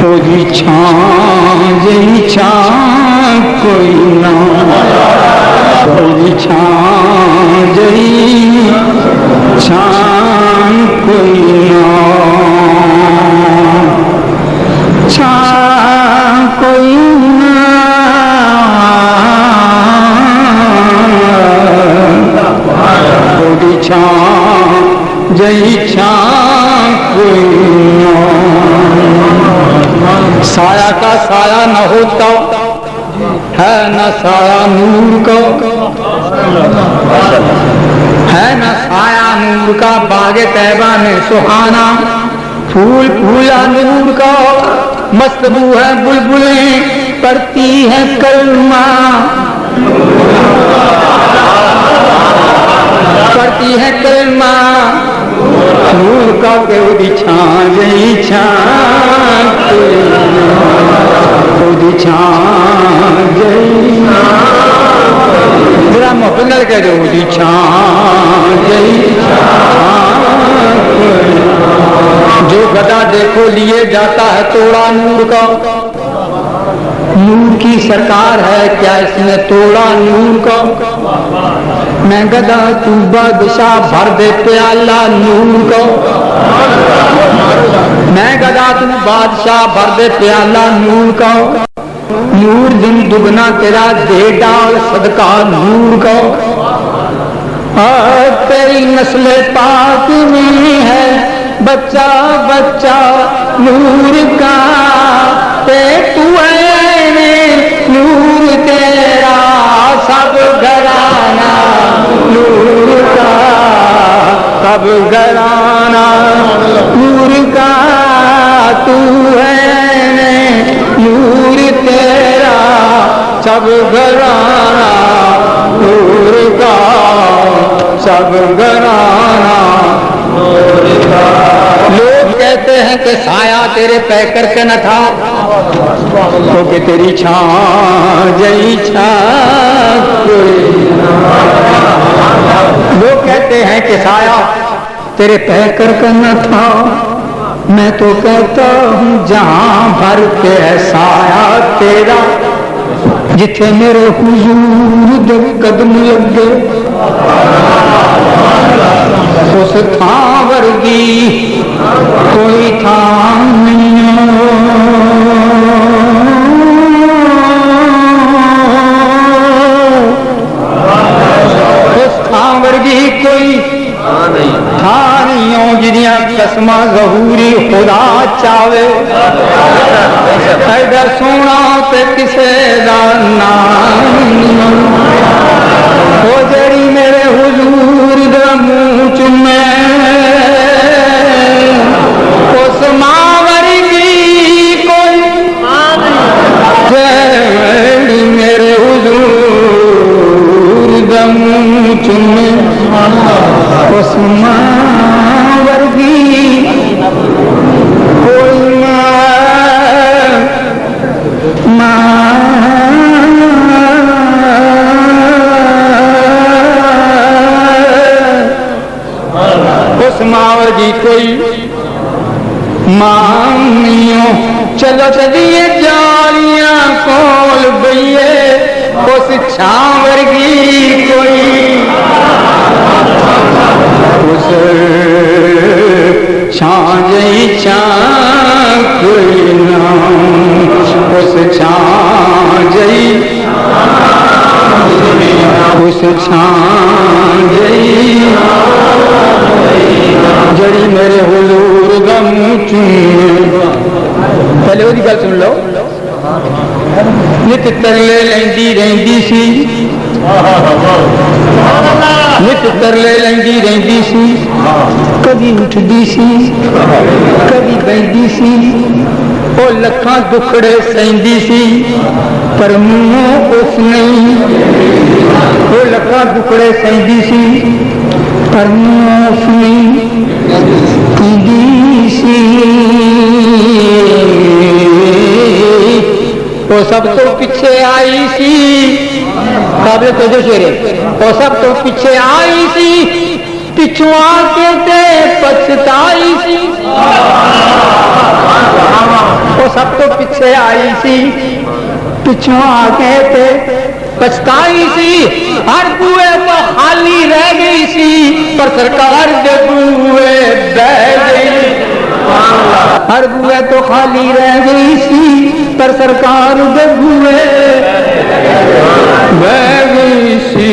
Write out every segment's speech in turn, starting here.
कोई छां कोई ना, कोई छां कोई ना, छां कोई ना, कोई छां कोई ना। साया का साया न होता है, न साया नूर का है, न साया नूर का। बागे तैबा में सुहाना फूल फूला नूर का। मस्तबू है बुलबुलें पढ़ती है कलमा, पढ़ती है कलमा नूर का। कोई छां कोई छां मेरा मोहब्बत कह दो। जो गदा देखो लिए जाता है तोड़ा नूर का। नूर की सरकार है क्या इसने तोड़ा नूर का। मैं गदा तू बादशाह भर दे प्याला नूर का। मैं गदा तू बादशाह भर दे प्याला नूर का। नूर दिन दुगना तेरा दे डाल सदका नूर का। तेरी नस्ल पाक में है बच्चा बच्चा नूर का। ते तू है नूर तेरा सब घराना नूर का, सब घराना नूर का। तू है नूर तेरा सब घराना नूर का, सब घराना नूर का। लोग कहते हैं कि साया तेरे पैकर के न था, तो कि तेरी छां कोई ना। लोग कहते हैं कि साया तेरे पैकर का न था। मैं तो कहता हूँ जहां भर के है साया तेरा, जिथे मेरे हुजूर दे कदम लगे उस थां वर्गी कोई थां नहीं। उस थां वर्गी कोई थां नहीं हो जिदियां कसमा ज़हूरी खुदा चावे। ऐदा सोना ते किसे दा नाम हो जड़ी मेरे हुजूर दा मुंह चुमे। उस मां वर्गी कोई जड़ी मेरे हुजूर दा मुंह चुमे। उस मां वर्गी कोई उस मावर जी कोई मानियो। चलो चलिए जालियां कोल बइए उस छावर की कोई, उस छां कोई ना। उस छां उस छां जड़ी मेरे हुजूर दा मुंह चूमे। पहले वो गल सुन लो। नित तरले लैंदी रहिंदी सी, नित तरले लैंदी रहिंदी सी। कभी उठदी सी कभी बहिंदी सी। वो लखां दुखड़े सहंदी सी पर मुंहों उस नहीं। वो लखां दुखड़े सहंदी सी पर मुंहों उस नहीं कीदी सी। वो सब तो पीछे आई सी। काबिल तो जो शेरे वो सब तो पीछे आई सी पिछू आके ते पछताई सी, वो सब तो पीछे आई सी, पिछू आके ते पछताई सी। हर बुए तो खाली रह गई सी, पर सरकार के बुए बह गई। हर बुए तो खाली रह गई सी, पर सरकार के बुए बह गई सी।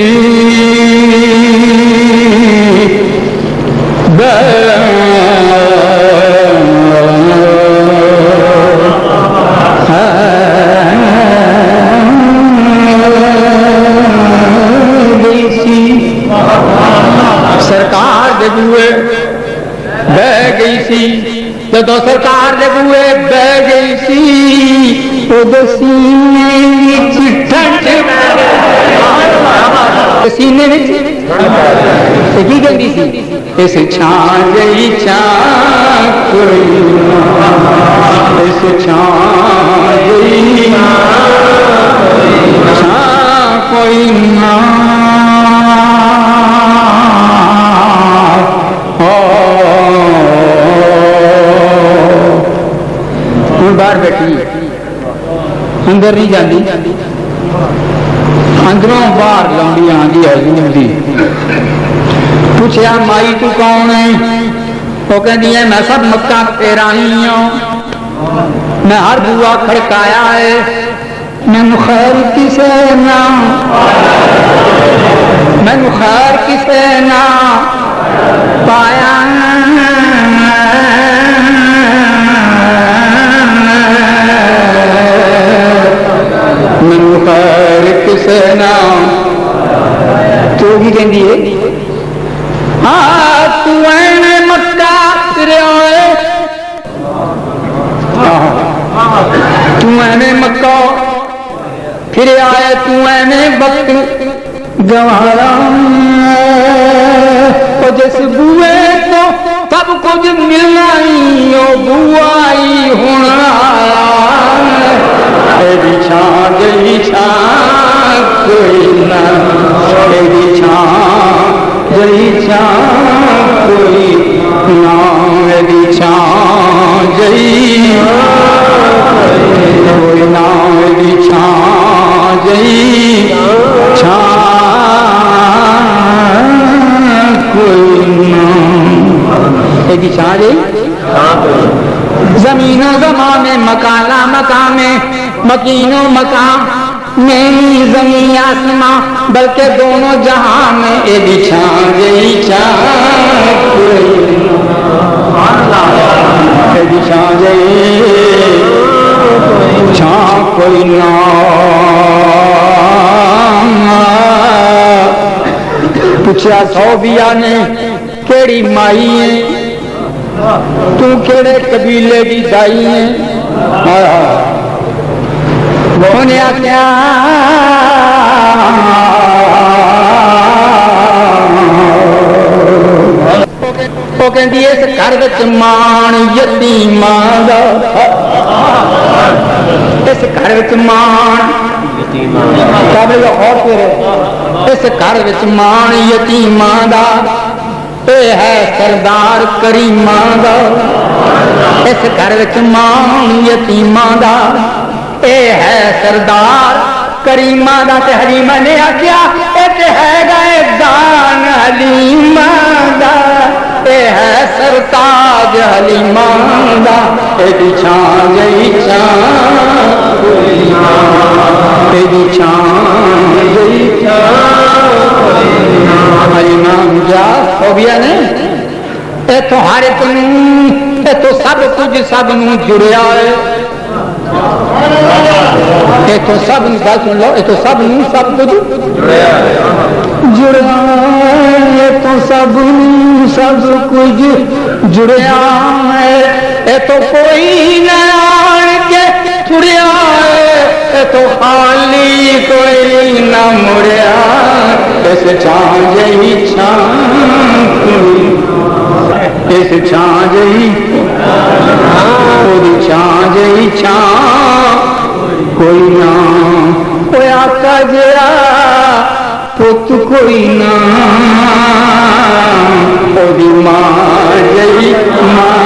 सरकार दे बुए बह गई सी, जो सरकार दे बुए बह गई सी, सीने सीने की गंदी सी, इस छां गई छां कोई, इस छां गई छां कोई ना। बाहर बैठी अंदर नहीं जाती, अंदरों बाहर लौंडी आंदी है। पूछया माई तू कौन है? वो कहती है मैं सब मक्का फेर आई हूं, मैं हर बुआ खड़काया है, मैनू खैर किसे ना, मैनू खैर किसे ना पाया, मैनू खैर किसे ना। तू की कहती है हाँ तू एने मक्का फिर आए, तू एने मक्का फिर आए, तू एने वक्त गंवारा, और जिस बुए तो सब कुछ मिलना ही, ओ बुआई होना तेरी छां गई छां कोई ना, तेरी छां गई छां कोई ना, तेरी छां गई कोई ना, तेरी छां गई छां कोई ना, तेरी छां गई। जमीनों जमा में मकाला मकाम में, मकीनो मकाम में जमीन आसमां, बल्कि दोनों जहां में एदी छां गई छां कोई ना, एदी छां गई छां कोई ना। पूछा सौबिया ने केड़ी माई है, तू केड़े कबीले की दाई है? उन्हें आख्या वो कहती इस घर विच मान यतीमां दा, इस घर विच मान इस घर विच मान यतीमां दा, ये है सरदार करीमां दा, इस घर विच मान यतीमां दा, ये है सरदार करीमा दा। ते हलीमा ने आख्या ये है गए दान हलीमा दा, ये है सरताज हलीमा दा, तेरी छां गई छां कोई ना, तेरी छां गई छां कोई ना। हलीमा क्या हो गया ने ये तो हर एक ये तो सब कुछ सब नूं जुड़िया है, ये तो सब गल सुन लो, ये तो सब नूं सब कुछ जुड़िया, ये तो सब नूं सब कुछ जुड़िया है, ये तो कोई न आन के छुड़िया है, ये तो खाली कोई न मुड़िया, इस छां जही छां कोई, इस छां जही छां जही छां कोई ना। कोई आका जरा पुत कोई ना ओदी मां जई मां